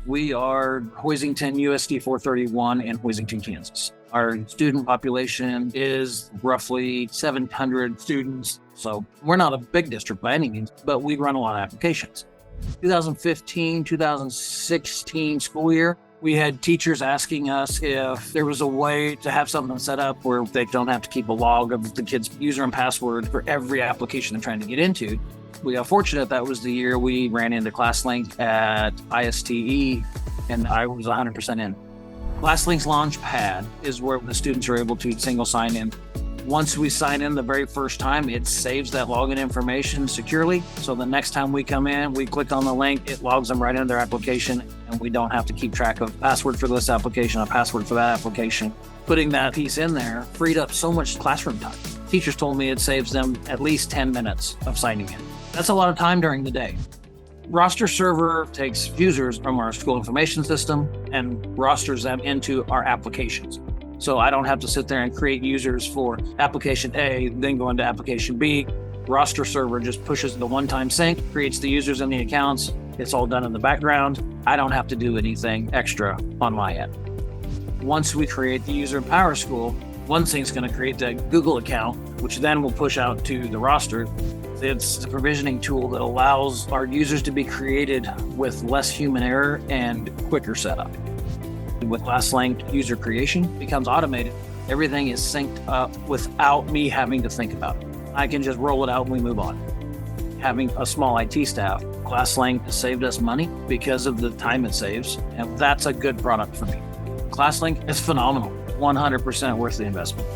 We are Hoisington USD 431 in Hoisington, Kansas. Our student population is roughly 700 students. So we're not a big district by any means, but we run a lot of applications. 2015, 2016 school year, we had teachers asking us if there was a way to have something set up where they don't have to keep a log of the kid's user and password for every application they're trying to get into. We got fortunate that was the year we ran into ClassLink's at ISTE, and I was 100% in. ClassLink's LaunchPad is where the students are able to single sign in. Once we sign in the very first time, it saves that login information securely. So the next time we come in, we click on the link, it logs them right into their application, and we don't have to keep track of password for this application, a password for that application. Putting that piece in there freed up so much classroom time. Teachers told me it saves them at least 10 minutes of signing in. That's a lot of time during the day. Roster Server takes users from our school information system and rosters them into our applications. So I don't have to sit there and create users for application A, then go into application B. Roster Server just pushes the one-time sync, creates the users and the accounts. It's all done in the background. I don't have to do anything extra on my end. Once we create the user in PowerSchool, OneSync's going to create that Google account, which then will push out to the roster. It's a provisioning tool that allows our users to be created with less human error and quicker setup. With ClassLink, user creation becomes automated. Everything is synced up without me having to think about it. I can just roll it out and we move on. Having a small IT staff, ClassLink has saved us money because of the time it saves, and that's a good product for me. ClassLink is phenomenal, 100% worth the investment.